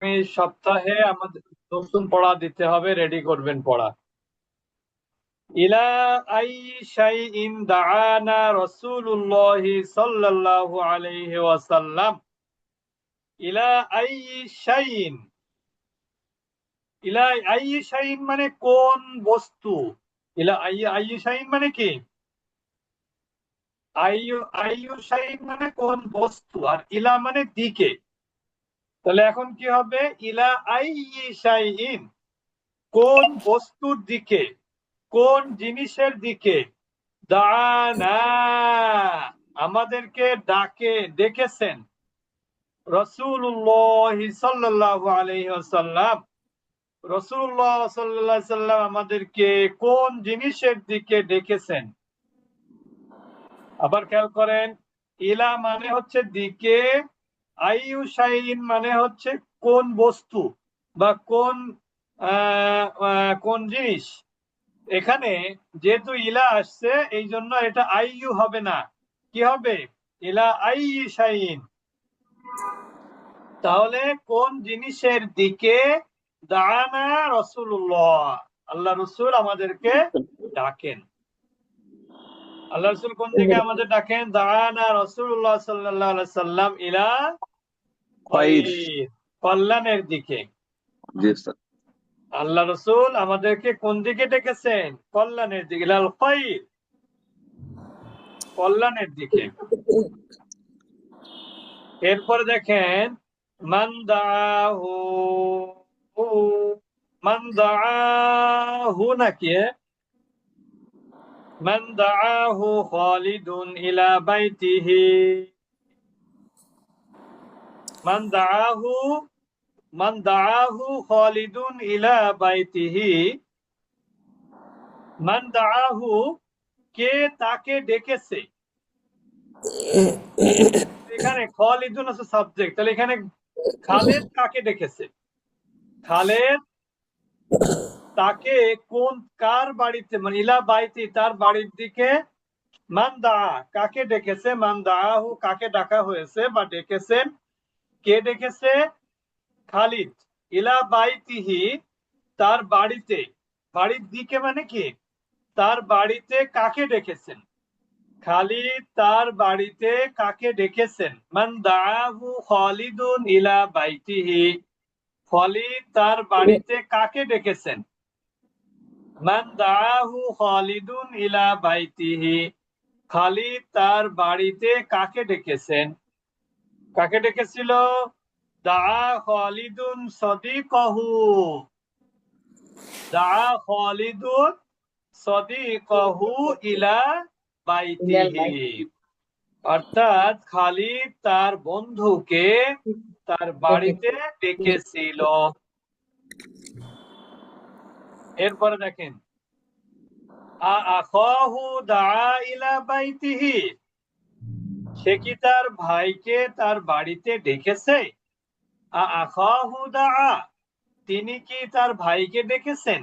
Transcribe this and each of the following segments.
আগামী সপ্তাহে আমাদের নতুন পড়া দিতে হবে, রেডি করবেন পড়া। ইলা আই শাইইন দাআনা রাসূলুল্লাহ সাল্লাল্লাহু আলাইহি ওয়াসাল্লাম। ইলা আই শাইইন, ইলা আই শাইইন মানে কোন বস্তু। ইলা আই শাইইন মানে কি? আইয়ু শাইইন মানে কোন বস্তু, আর ইলা মানে দিকে। তাহলে এখন কি হবে? ইলা আই শাইইন, কোন বস্তুর দিকে, কোন জিনিসের দিকে। দানা, আমাদেরকে ডেকেছেন রাসূলুল্লাহ সাল্লাল্লাহু আলাইহি ওয়াসাল্লাম। রাসূলুল্লাহ সাল্লাল্লাহু আলাইহি ওয়াসাল্লাম আমাদেরকে কোন জিনিসের দিকে ডেকেছেন। আবার খেয়াল করেন, ইলা মানে হচ্ছে দিকে, আইয়ু শাইইন মানে হচ্ছে কোন বস্তু বা কোন জিনিস। এখানে যেহেতু ইলা আসছে এই জন্য এটা আইয়ু হবে না, কি হবে? ইলা আই শাইইন। তাহলে কোন জিনিসের দিকে দানা রাসূলুল্লাহ, আল্লাহ রসুল আমাদেরকে ডাকেন। আল্লাহ রসুল কোন দিকে আমাদের ডাকেন? দানা রাসূলুল্লাহ সাল্লাল্লাহু আলাইহি সাল্লাম ইলা খায়র, কল্যাণের দিকে। জি স্যার। আল্লাহ রসুল আমাদেরকে কোন দিকে ডেকেছেন? কল্যাণের দিকে, ইলাল খায়র, কল্যাণের দিকে। এরপরে দেখেন, মান দাআহু, মান দাআহু নাকি? মান দাআহু খালিদুন ইলা বাইতিহি। মান দাআহু, মান দাআহু খালিদুন ইলা বাইতিহি। মান দাআহু, কে তাকে ডেকেছে। এখানে খালিদুন আছে সাবজেক্ট, তাহলে এখানে খালেদ কাকে ডেকেছে? খালেদ তাকে কার বাড়িতে, মানে ইলা বাইতি, তার বাড়ির দিকে। মান দাআ, কাকে ডেকেছে। মান দাআহু, কাকে ডাকা হয়েছে বা ডেকেছেন। কে ডেকেছে? খালিদ ইলা বাইতিহি, তার বাড়িতে। বাড়ির দিকে মানে কি? তার বাড়িতে কাকে ডেকেছেন? খালিদ তার বাড়িতে কাকে ডেকেছেন? মান দাআহু খালিদুন ইলা বাইতিহি, খালিদ তার বাড়িতে কাকে ডেকেছেন? মান দাআহু খালিদুন ইলা বাইতিহি, খালিদ তার বাড়িতে কাকে ডেকেছেন। কাকে ডেকেছিল? দাআ খালিদুন সাদিকাহু, দাআ খালিদুন সাদিকাহু ইলা বাইতিহি, অর্থাৎ খালিদ তার বন্ধুকে তার বাড়িতে ডেকেছিল। এরপরে দেখেন, আখাহু দাআ ইলা বাইতিহি, সে কি তার ভাইকে তার বাড়িতে ডেকেছে। আখাহু দাআ, তিনি কি তার ভাইকে ডেকেছেন।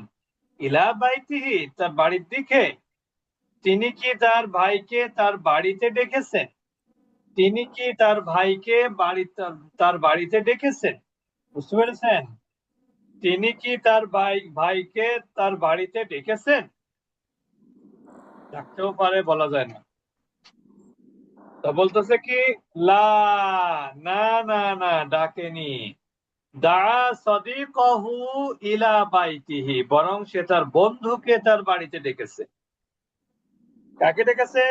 ইলা বাইতিহি, তার বাড়ির দিকে। তিনি কি তার ভাইকে তার বাড়িতে ডেকেছেন। তিনি কি তার ভাইকে তার বাড়িতে ডেকেছেন। বুঝতে পেরেছেন? তিনি কি তার ভাইকে তার বাড়িতে ডেকেছেন। ডাকতেও পারে, বলা যায় না। তা বলতেছে কি, লা, না না না, ডাকেনি। দাআ সাদিকাহু ইলা বাইতিহি, বরং সে তার বন্ধুকে তার বাড়িতে ডেকেছে। কাকে ডেকেছে?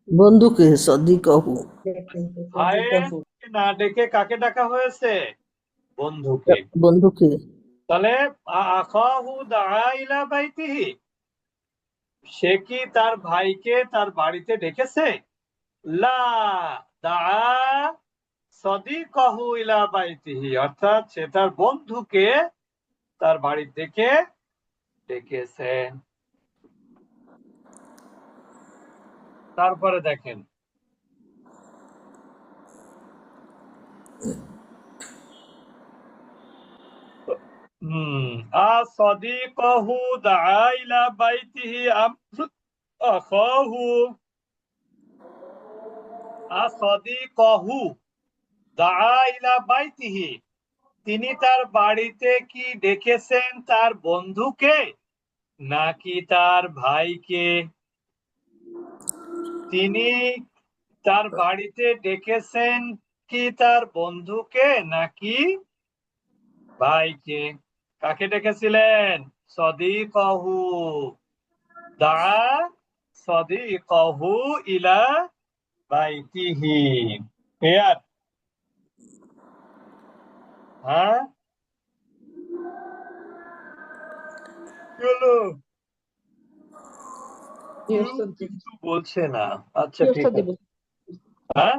বন্ধুকে, সাদিকাহু। ভাইকে না ডেকে কাকে ডাকা হয়েছে? বন্ধুকে। বন্ধুকে। তাহলে আখাহু দাআ ইলা বাইতিহি, সে কি তার ভাইকে তার বাড়িতে ডেকেছে। লা, দাআ সাদিকাহু ইলা বাইতিহি, অর্থাৎ সে তার বন্ধুকে তার বাড়ির দিকে ডেকেছেন। তারপরে দেখেন, আসাদিকাহু দাআ ইলা বাইতিহি আম আখাহু। আসাদিকাহু দাআ ইলা বাইতিহি, তিনি তার বাড়িতে কি ডেকেছেন তার বন্ধুকে নাকি তার ভাইকে? তিনি তার বাড়িতে ডেকেছেন কি তার বন্ধুকে নাকি ভাইকে? কাকে ডেকেছিলেন? সদিকহু। দা সদিকহু ইলা বাইতিহি। ক্লিয়ার? হ্যাঁ, কি হলো? জি কেউ ওস্তাদ জি। কিছু বলছে না। আচ্ছা, জি ঠিক ওস্তাদ জি, আছে। হ্যাঁ,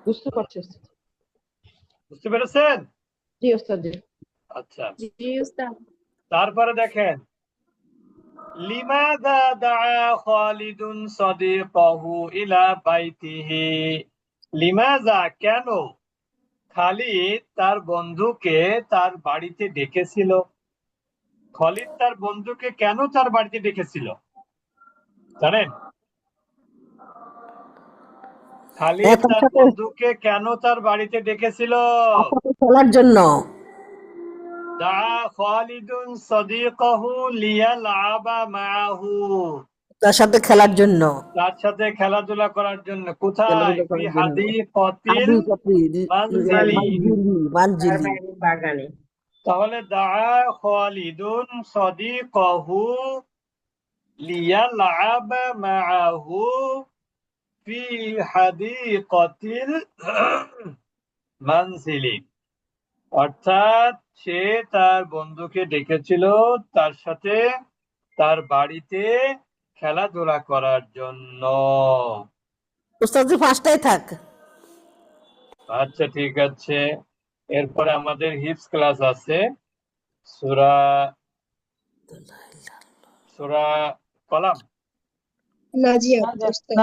বুঝতে পারছি ওস্তাদ। বুঝতে পেরেছেন? জি ওস্তাদ জি। আচ্ছা, জি উস্তাদ। তারপরে দেখেন, লিমাযা দাআ খালিদুন সাদিকাহু ইলা বাইতিহি। লিমাযা, কেন খালিদ তার বন্ধুকে তার বাড়িতে ডেকেছিল? খালিদ তার বন্ধুকে কেন তার বাড়িতে ডেকেছিল জানেন? খালিদ তার তার সাথে বন্ধুকে কেন তার বাড়িতে ডেকেছিল? খেলার জন্য। দাআ খালিদুন সাদিকাহু লিয়ালআবা মাআহু। তার সাথে খেলার জন্য। তার সাথে খেলাধুলা করার জন্য। কোথায়? খেলাধুলা ফি করার জন্য। হাদিকাতিল মানজিলি। মানজিলি। বাগানে। তাহলে দাআ খালিদুন সাদিকাহু লিয়ালআবা মাআহু ফি হাদিকাতিল মানজিলি। অর্থাৎ সে তার বন্ধুকে ডেকেছিল তার সাথে তার বাড়িতে খেলাধুলা করার জন্য। ওস্তাদ ফার্স্টটাই থাক। আচ্ছা, ঠিক আছে। এরপরে আমাদের হিফজ ক্লাস আছে। সূরা সূরা কলাম। নাজিয়াত উস্তাদ।